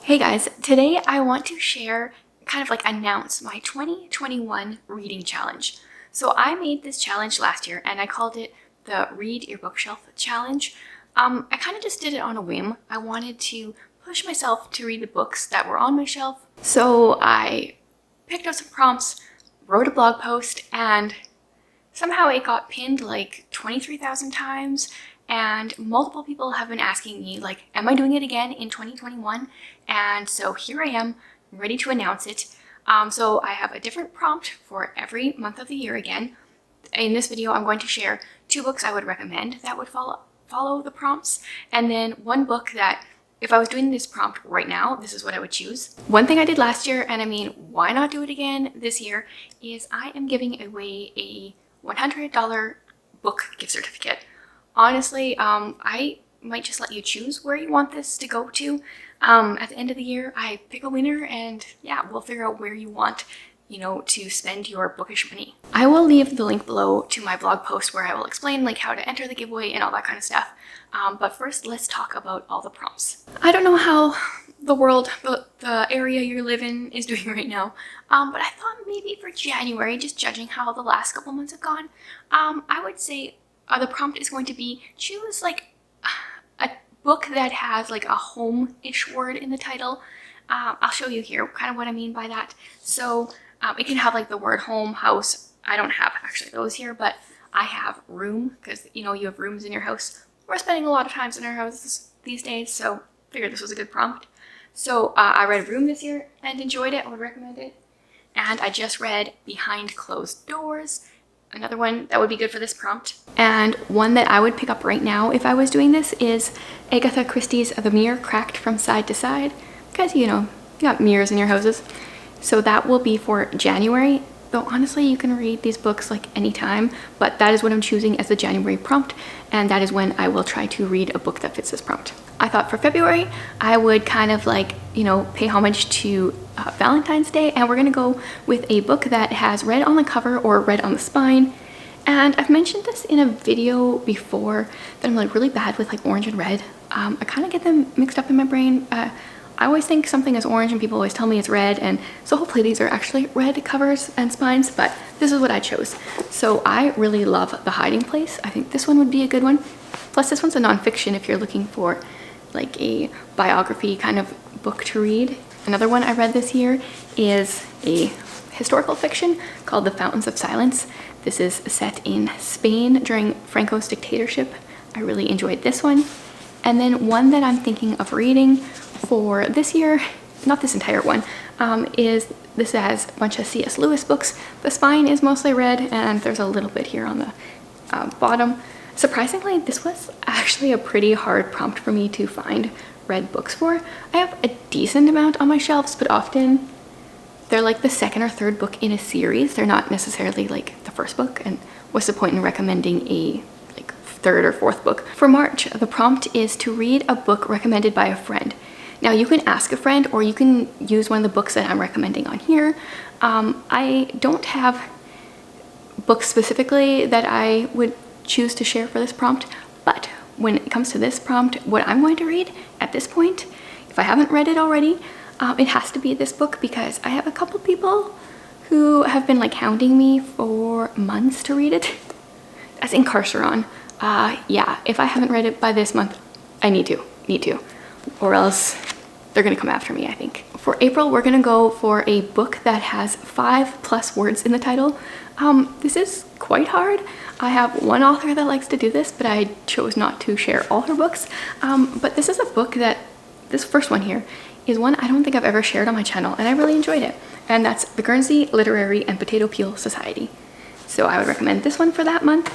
Hey guys, today I want to share, kind of like announce my 2021 reading challenge. So I made this challenge last year and I called it the Read Your Bookshelf Challenge. I kind of just did it on a whim. I wanted to push myself to read the books that were on my shelf. So I picked up some prompts, wrote a blog post, and somehow it got pinned like 23,000 times. And multiple people have been asking me, like, am I doing it again in 2021? And so here I am, ready to announce it. So I have a different prompt for every month of the year again. In this video, I'm going to share 2 books I would recommend that would follow the prompts, and then 1 book that, if I was doing this prompt right now, this is what I would choose. One thing I did last year, and I mean, why not do it again this year, is I am giving away a $100 book gift certificate. Honestly, I might just let you choose where you want this to go to. At the end of the year, I pick a winner, and yeah, we'll figure out where you want, to spend your bookish money. I will leave the link below to my blog post where I will explain like how to enter the giveaway and all that kind of stuff. But first, let's talk about all the prompts. I don't know how the world, the area you live in is doing right now, but I thought maybe for January, just judging how the last couple months have gone, I would say the prompt is going to be choose like a book that has like a home-ish word in the title. I'll show you here kind of what I mean by that. So it can have like the word home, house. I don't have actually those here, but I have room, because you have rooms in your house. We're spending a lot of times in our houses these days, so figured this was a good prompt. So I read Room this year and enjoyed it. I would recommend it. And I just read Behind Closed Doors, another one that would be good for this prompt. And one that I would pick up right now if I was doing this is Agatha Christie's The Mirror Cracked from Side to Side, because you got mirrors in your houses. So that will be for January, though honestly you can read these books like anytime, but that is what I'm choosing as the January prompt, and that is when I will try to read a book that fits this prompt. I thought for February I would kind of like, pay homage to Valentine's Day, and we're gonna go with a book that has red on the cover or red on the spine. And I've mentioned this in a video before that I'm like really bad with like orange and red. I kind of get them mixed up in my brain. I always think something is orange and people always tell me it's red, and so hopefully these are actually red covers and spines, but this is what I chose. So I really love The Hiding Place. I think this one would be a good one. Plus this one's a nonfiction if you're looking for like a biography kind of book to read. Another one I read this year is a historical fiction called The Fountains of Silence. This is set in Spain during Franco's dictatorship. I really enjoyed this one. And then one that I'm thinking of reading for this year, not this entire one, is this has a bunch of C.S. Lewis books. The spine is mostly red, and there's a little bit here on the bottom. Surprisingly, this was actually a pretty hard prompt for me to find red books for. I have a decent amount on my shelves, but often they're like the second or third book in a series. They're not necessarily like the first book, and what's the point in recommending a like 3rd or 4th book? For March, the prompt is to read a book recommended by a friend. Now you can ask a friend, or you can use one of the books that I'm recommending on here. I don't have books specifically that I would choose to share for this prompt, but when it comes to this prompt, what I'm going to read at this point, if I haven't read it already, it has to be this book, because I have a couple people who have been like hounding me for months to read it. That's Incarceron. Yeah, if I haven't read it by this month, I need to, or else they're gonna come after me, I think. For April, we're gonna go for a book that has 5+ words in the title. This is quite hard. I have one author that likes to do this, but I chose not to share all her books. But this is a book that, this first one here, is one I don't think I've ever shared on my channel, and I really enjoyed it. And that's The Guernsey Literary and Potato Peel Society. So I would recommend this one for that month.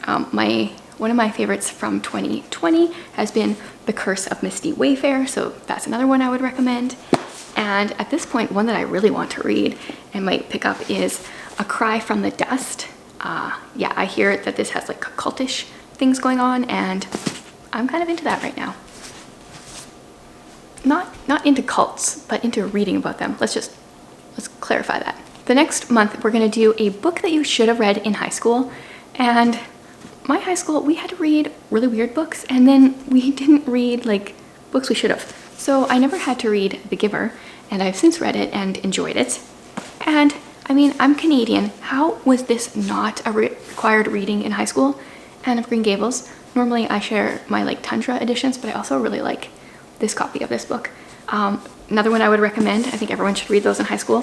One of my favorites from 2020 has been The Curse of Misty Wayfair, so that's another one I would recommend. And at this point, one that I really want to read and might pick up is A Cry from the Dust. Yeah, I hear that this has like cultish things going on, and I'm kind of into that right now. Not into cults, but into reading about them. Let's clarify that. The next month, we're gonna do a book that you should have read in high school. And my high school, we had to read really weird books, and then we didn't read like books we should have. So I never had to read The Giver, and I've since read it and enjoyed it. And I mean, I'm Canadian. How was this not a required reading in high school? Anne of Green Gables. Normally I share my like Tundra editions, but I also really like this copy of this book. Another one I would recommend, I think everyone should read those in high school.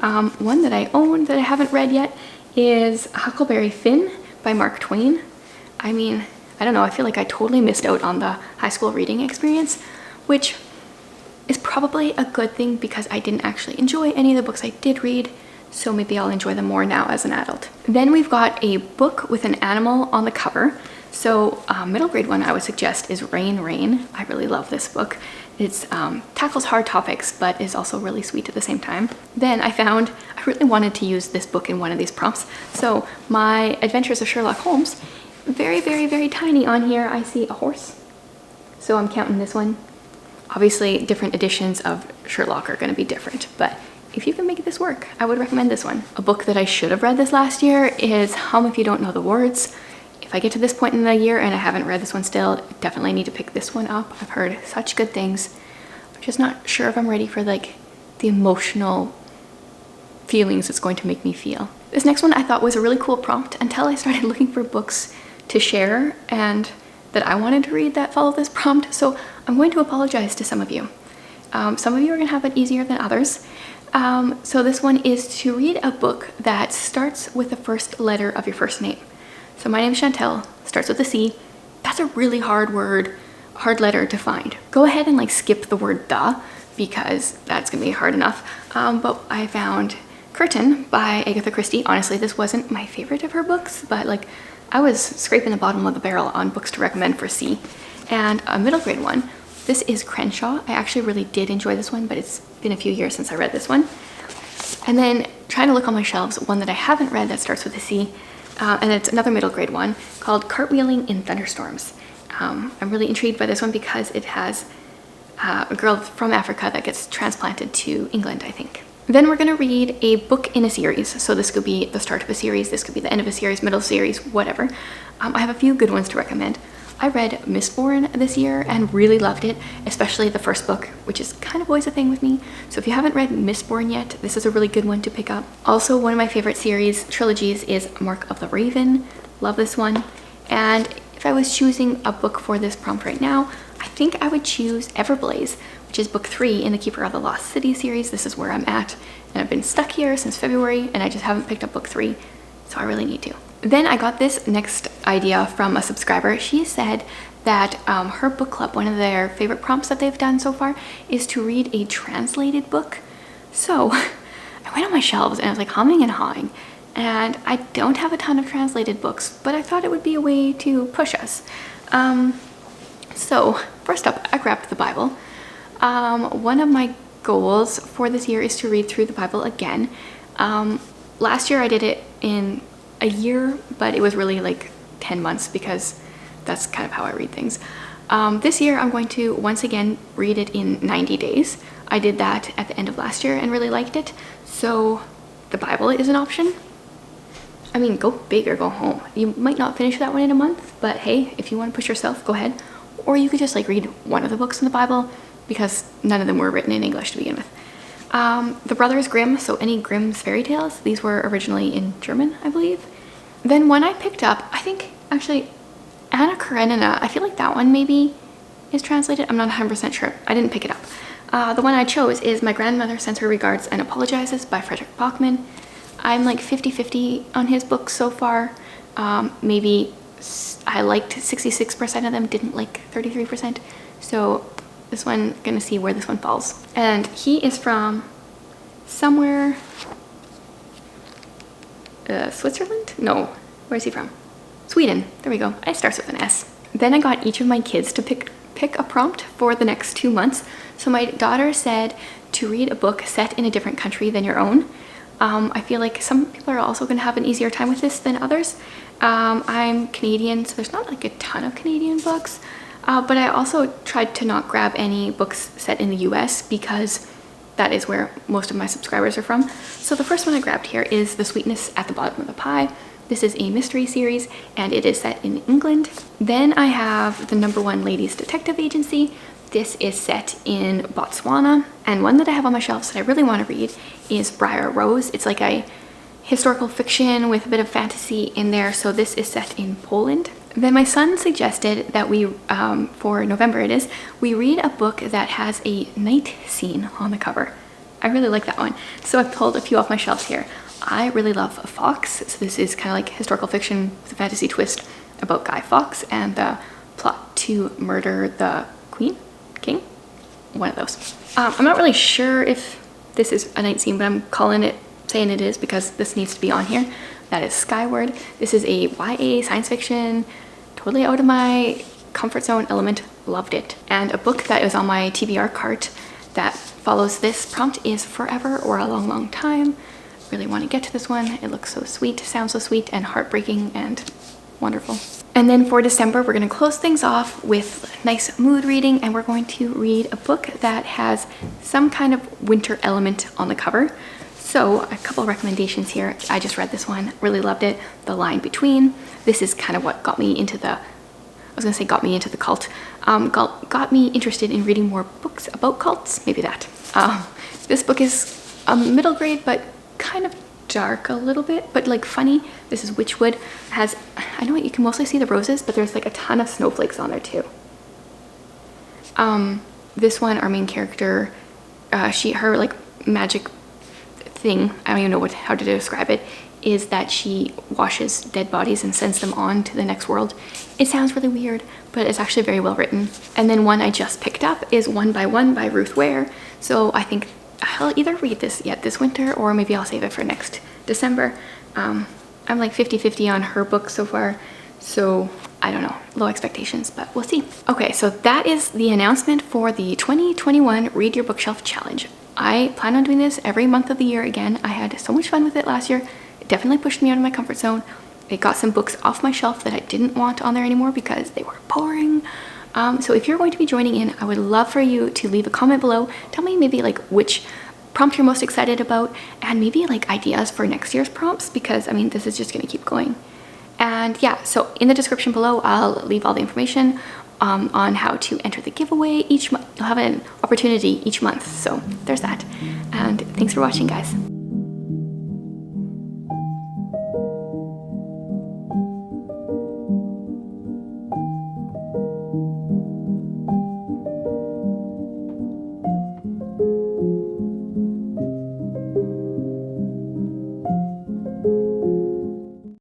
One that I own that I haven't read yet is Huckleberry Finn by Mark Twain. I mean, I don't know, I feel like I totally missed out on the high school reading experience, which is probably a good thing because I didn't actually enjoy any of the books I did read, so maybe I'll enjoy them more now as an adult. Then we've got a book with an animal on the cover. So middle grade one I would suggest is Rain, Rain. I really love this book. It tackles hard topics, but is also really sweet at the same time. Then I found I really wanted to use this book in one of these prompts. So my Adventures of Sherlock Holmes, very, very, very tiny on here, I see a horse. So I'm counting this one. Obviously, different editions of Sherlock are gonna be different, but if you can make this work, I would recommend this one. A book that I should have read this last year is Hum If You Don't Know the Words. If I get to this point in the year and I haven't read this one still, definitely need to pick this one up. I've heard such good things. I'm just not sure if I'm ready for like the emotional feelings it's going to make me feel. This next one I thought was a really cool prompt until I started looking for books to share and that I wanted to read that followed this prompt. So I'm going to apologize to some of you. Some of you are gonna have it easier than others. So this one is to read a book that starts with the first letter of your first name. So my name is Chantel, starts with a C. That's a really hard letter to find. Go ahead and like skip the word the, because that's gonna be hard enough. But I found Curtain by Agatha Christie. Honestly, this wasn't my favorite of her books, but like I was scraping the bottom of the barrel on books to recommend for C. And a middle grade one, this is Crenshaw. I actually really did enjoy this one, but it's been a few years since I read this one. And then trying to look on my shelves, one that I haven't read that starts with a C, and it's another middle grade one called Cartwheeling in Thunderstorms. I'm really intrigued by this one because it has a girl from Africa that gets transplanted to England, I think. Then we're gonna read a book in a series. So this could be the start of a series, this could be the end of a series, middle series, whatever. I have a few good ones to recommend. I read Mistborn this year and really loved it, especially the first book, which is kind of always a thing with me. So if you haven't read Mistborn yet, this is a really good one to pick up. Also, one of my favorite series trilogies is Mark of the Raven. Love this one. And if I was choosing a book for this prompt right now, I think I would choose Everblaze, which is book 3 in the Keeper of the Lost City series. This is where I'm at, and I've been stuck here since February, and I just haven't picked up book 3, so I really need to. Then I got this next idea from a subscriber. She said that her book club, one of their favorite prompts that they've done so far, is to read a translated book. So I went on my shelves and I was like humming and hawing, and I don't have a ton of translated books, but I thought it would be a way to push us. So first up, I grabbed the Bible. One of my goals for this year is to read through the Bible again. Last year I did it in a year, but it was really like 10 months because that's kind of how I read things. This year I'm going to once again read it in 90 days. I did that at the end of last year and really liked it. So the Bible is an option. I mean, go big or go home. You might not finish that one in a month, but hey, if you want to push yourself, go ahead. Or you could just like read one of the books in the Bible because none of them were written in English to begin with. The Brothers Grimm, so any Grimm's fairy tales, these were originally in German, I believe. Then one I picked up, I think actually Anna Karenina, I feel like that one maybe is translated. I'm not 100% sure. I didn't pick it up. The one I chose is My Grandmother Sends Her Regards and Apologizes by Frederick Bachman. I'm like 50-50 on his books so far. Maybe I liked 66% of them, didn't like 33%. So this one, gonna see where this one falls. And he is from somewhere, Switzerland? No, where is he from? Sweden, there we go. It starts with an S. Then I got each of my kids to pick a prompt for the next 2 months. So my daughter said to read a book set in a different country than your own. I feel like some people are also going to have an easier time with this than others. I'm Canadian, so there's not like a ton of Canadian books, but I also tried to not grab any books set in the US because that is where most of my subscribers are from. So the first one I grabbed here is The Sweetness at the Bottom of the Pie. This is a mystery series and it is set in England. Then I have the #1 Ladies Detective Agency. This is set in Botswana. And one that I have on my shelves that I really want to read is Briar Rose. It's like a historical fiction with a bit of fantasy in there. So this is set in Poland. Then my son suggested that we, for November it is, we read a book that has a night scene on the cover. I really like that one. So I've pulled a few off my shelves here. I really love Fawkes. So this is kind of like historical fiction with a fantasy twist about Guy Fawkes and the plot to murder the king, one of those. I'm not really sure if this is a night scene, but I'm saying it is because this needs to be on here. That is Skyward. This is a YA science fiction, totally out of my comfort zone element. Loved it. And a book that is on my TBR cart that follows this prompt is Forever or a Long, Long Time. Really want to get to this one. It looks so sweet, sounds so sweet and heartbreaking and wonderful. And then for December, we're going to close things off with nice mood reading, and we're going to read a book that has some kind of winter element on the cover. So a couple recommendations here. I just read this one, really loved it. The Line Between. This is kind of what got me into the, got me into the cult. Got me interested in reading more books about cults, maybe that. This book is a middle grade, but kind of dark a little bit, but like funny. This is Witchwood. Has, I know you can mostly see the roses, but there's like a ton of snowflakes on there too. This one, our main character, her like magic thing, I don't even know how to describe it, is that she washes dead bodies and sends them on to the next world. It sounds really weird, but it's actually very well written. And then one I just picked up is One by One by Ruth Ware. So I think I'll either read this yet this winter or maybe I'll save it for next December. I'm like 50-50 on her book so far, so I don't know, low expectations, but we'll see. Okay, so that is the announcement for the 2021 Read Your Bookshelf Challenge. I plan on doing this every month of the year again. I had so much fun with it last year. It definitely pushed me out of my comfort zone. It got some books off my shelf that I didn't want on there anymore because they were boring. So if you're going to be joining in, I would love for you to leave a comment below. Tell me maybe like which prompt you're most excited about and maybe like ideas for next year's prompts, because I mean, this is just going to keep going. And yeah, so in the description below, I'll leave all the information on how to enter the giveaway each month. You'll have an opportunity each month. So there's that. And thanks for watching, guys.